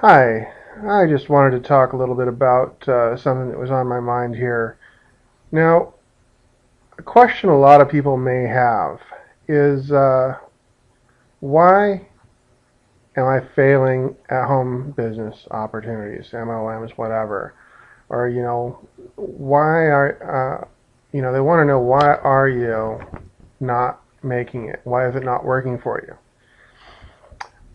Hi, I just wanted to talk a little bit about something that was on my mind here. Now, a question a lot of people may have is why am I failing at home business opportunities, MLMs, whatever? Or, why they want to know why are you not making it? Why is it not working for you?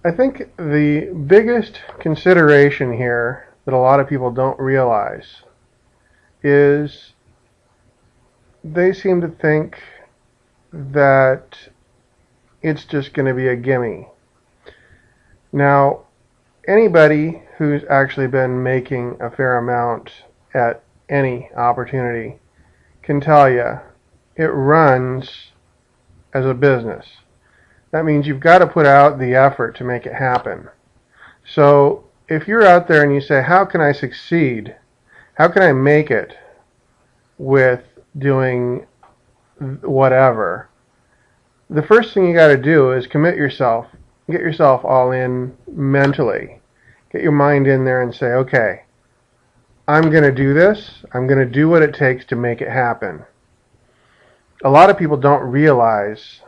I think the biggest consideration here that a lot of people don't realize is they seem to think that it's just going to be a gimme. Now, anybody who's actually been making a fair amount at any opportunity can tell you it runs as a business. That means you've got to put out the effort to make it happen. So if you're out there and you say, how can I succeed? How can I make it with doing whatever? The first thing you got to do is commit yourself. Get yourself all in mentally. Get your mind in there and say, okay, I'm going to do this. I'm going to do what it takes to make it happen. A lot of people don't realize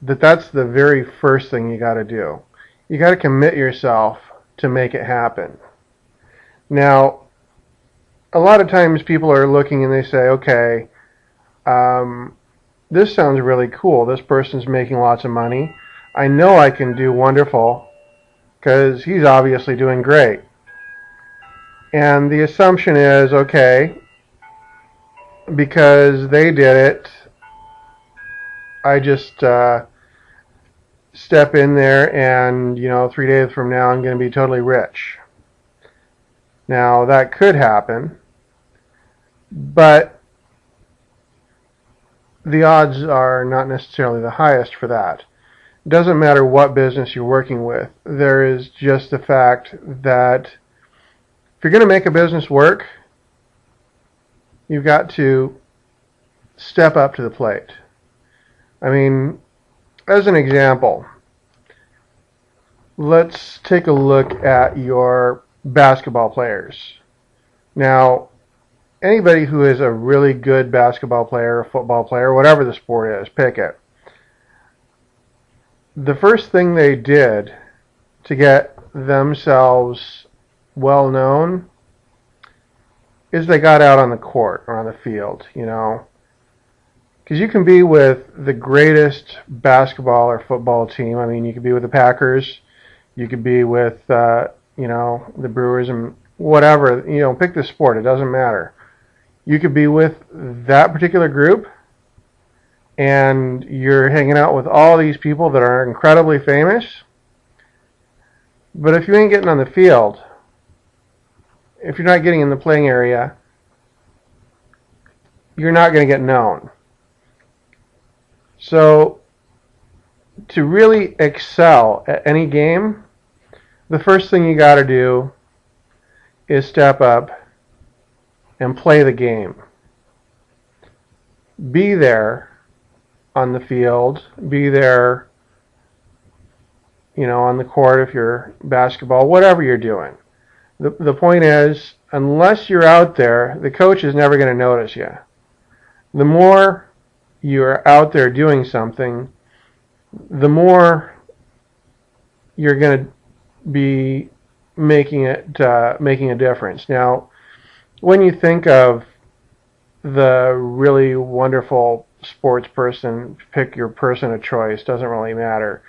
that that's the very first thing you got to do. You got to commit yourself to make it happen. Now, a lot of times people are looking and they say, okay, this sounds really cool. This person's making lots of money. I know I can do wonderful because he's obviously doing great. And the assumption is, okay, because they did it, I just step in there and, 3 days from now I'm going to be totally rich. Now, that could happen, but the odds are not necessarily the highest for that. It doesn't matter what business you're working with. There is just the fact that if you're going to make a business work, you've got to step up to the plate. I mean, as an example, let's take a look at your basketball players. Now, anybody who is a really good basketball player, a football player, whatever the sport is, pick it. The first thing they did to get themselves well known is they got out on the court or on the field, Because you can be with the greatest basketball or football team. I mean, you could be with the Packers, you could be with, the Brewers and whatever. Pick the sport. It doesn't matter. You could be with that particular group, and you're hanging out with all these people that are incredibly famous. But if you ain't getting on the field, if you're not getting in the playing area, you're not going to get known. So, to really excel at any game, the first thing you got to do is step up and play the game. Be there on the field, be there, on the court if you're basketball, whatever you're doing. The point is, unless you're out there, the coach is never going to notice you. The more you're out there doing something, the more you're going to be making a difference. Now, when you think of the really wonderful sports person, pick your person of choice, doesn't really matter.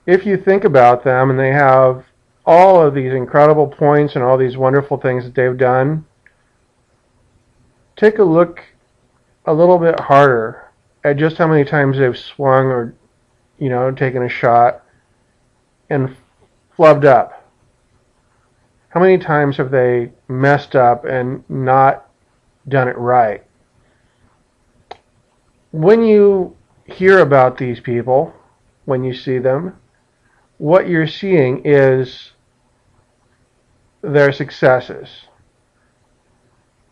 If you think about them and they have all of these incredible points and all these wonderful things that they've done, take a look a little bit harder at just how many times they've swung or, taken a shot and flubbed up. How many times have they messed up and not done it right? When you hear about these people, when you see them, what you're seeing is their successes.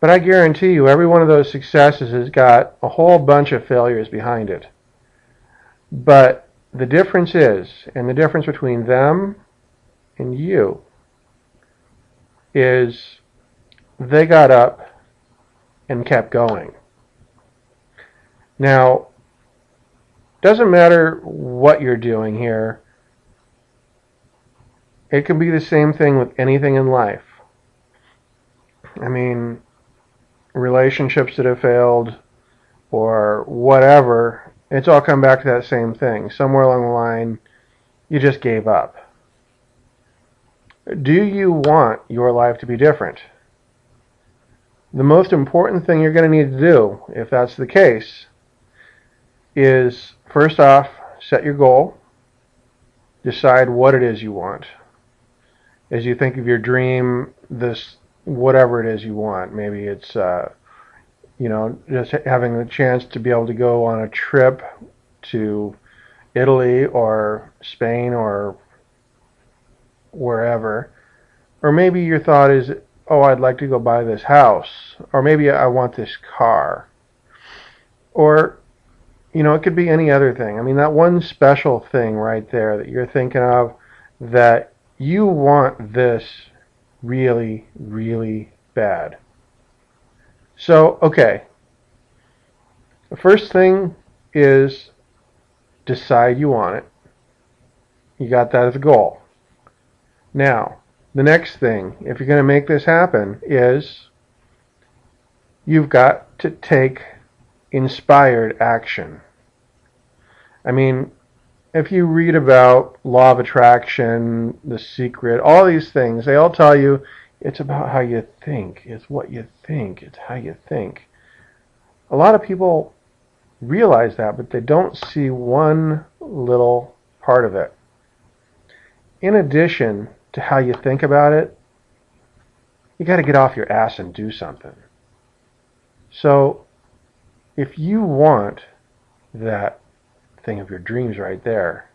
But I guarantee you, every one of those successes has got a whole bunch of failures behind it. But the difference is, and the difference between them and you, is they got up and kept going. Now, doesn't matter what you're doing here. It can be the same thing with anything in life. I mean, relationships that have failed or whatever, it's all come back to that same thing. Somewhere along the line, you just gave up. Do you want your life to be different? The most important thing you're going to need to do, if that's the case, is first off, set your goal. Decide what it is you want. As you think of your dream, this whatever it is you want. Maybe it's just having the chance to be able to go on a trip to Italy or Spain or wherever. Or maybe your thought is, oh, I'd like to go buy this house. Or maybe I want this car. Or, it could be any other thing. I mean, that one special thing right there that you're thinking of, that you want this really, really bad. So, okay. The first thing is decide you want it. You got that as a goal. Now, the next thing, if you're going to make this happen, is you've got to take inspired action. I mean, if you read about law of attraction, The Secret, all these things, they all tell you it's about how you think. It's what you think. It's how you think. A lot of people realize that, but they don't see one little part of it. In addition to how you think about it, you got to get off your ass and do something. So, if you want that thing of your dreams right there,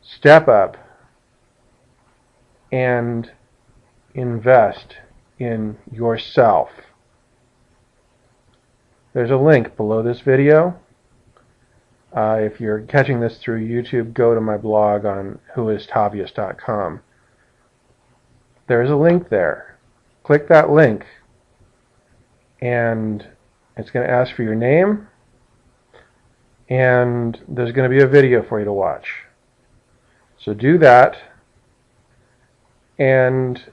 step up and invest in yourself. There's a link below this video. If you're catching this through YouTube, go to my blog on whoistavius.com. There's a link there. Click that link, and it's going to ask for your name, and there's going to be a video for you to watch. So do that, and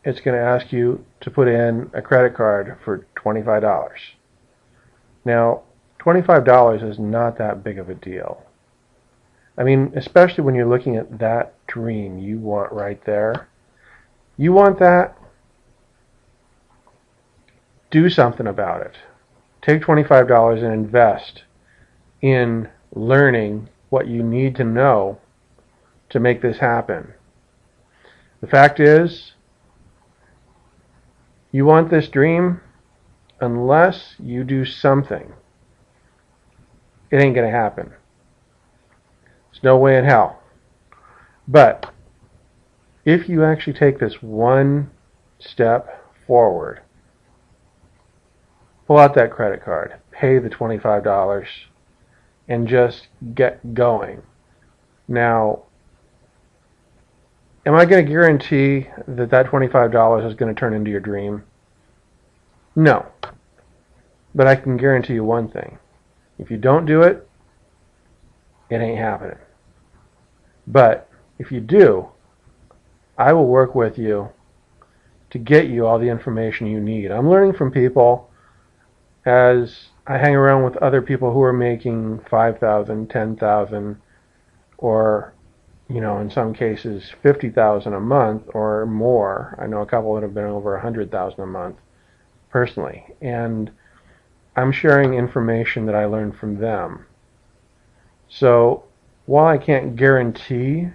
it's going to ask you to put in a credit card for $25. Now, $25 is not that big of a deal. I mean, especially when you're looking at that dream you want right there. You want that? Do something about it. Take $25 and invest in learning what you need to know to make this happen. The fact is, you want this dream, unless you do something, it ain't going to happen. There's no way in hell. But if you actually take this one step forward, pull out that credit card, pay the $25, and just get going. Now, am I going to guarantee that that $25 is going to turn into your dream? No. But I can guarantee you one thing. If you don't do it, it ain't happening. But if you do, I will work with you to get you all the information you need. I'm learning from people as I hang around with other people who are making $5,000, $10,000, or in some cases $50,000 a month or more. I know a couple that have been over $100,000 a month personally, and I'm sharing information that I learned from them. So while I can't guarantee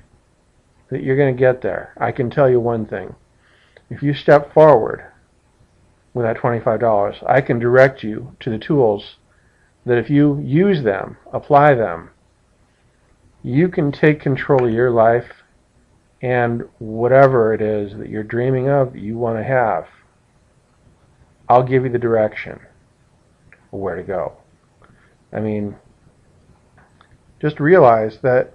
that you're going to get there, I can tell you one thing. If you step forward with that $25, I can direct you to the tools that if you use them, apply them, you can take control of your life and whatever it is that you're dreaming of, that you want to have. I'll give you the direction of where to go. I mean, just realize that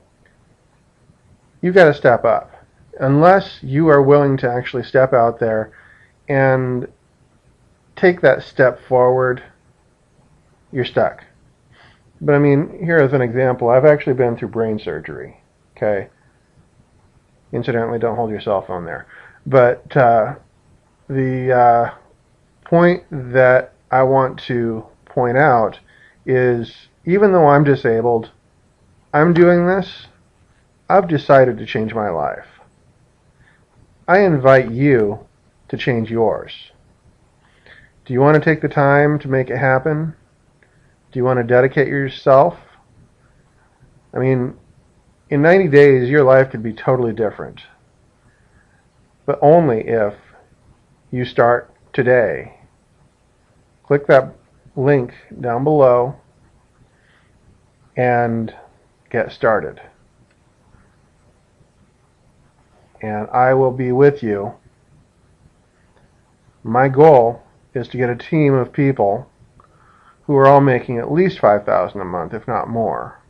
you've got to step up. unless you are willing to actually step out there and take that step forward, you're stuck. But I mean, here as an example, I've actually been through brain surgery. Okay. Incidentally, don't hold your cell phone there. But the point that I want to point out is, even though I'm disabled, I'm doing this. I've decided to change my life. I invite you to change yours. Do you want to take the time to make it happen? Do you want to dedicate yourself? I mean, in 90 days, your life could be totally different. But only if you start today. Click that link down below and get started. And I will be with you. My goal is to get a team of people who are all making at least $5,000 a month, if not more.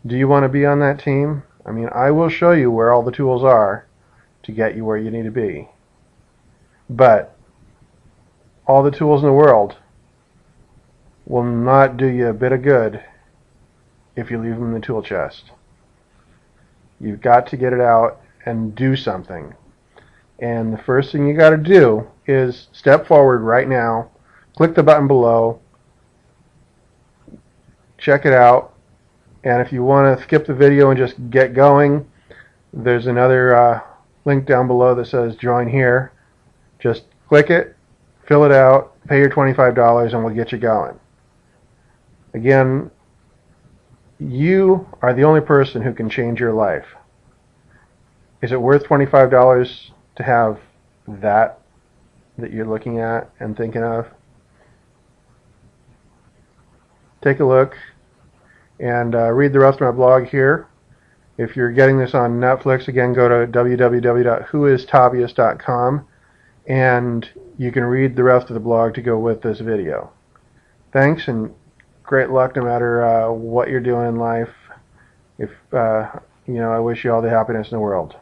Do you want to be on that team? I mean, I will show you where all the tools are to get you where you need to be. But all the tools in the world will not do you a bit of good if you leave them in the tool chest. You've got to get it out and do something. And the first thing you got to do is step forward right now, click the button below, check it out, and if you want to skip the video and just get going, there's another link down below that says join here. Just click it, fill it out, pay your $25, and we'll get you going. Again, you are the only person who can change your life. Is it worth $25 to have that you're looking at and thinking of? Take a look and read the rest of my blog here. If you're getting this on Netflix, again, go to www.whoistavius.com and you can read the rest of the blog to go with this video. Thanks, and great luck no matter what you're doing in life. I wish you all the happiness in the world.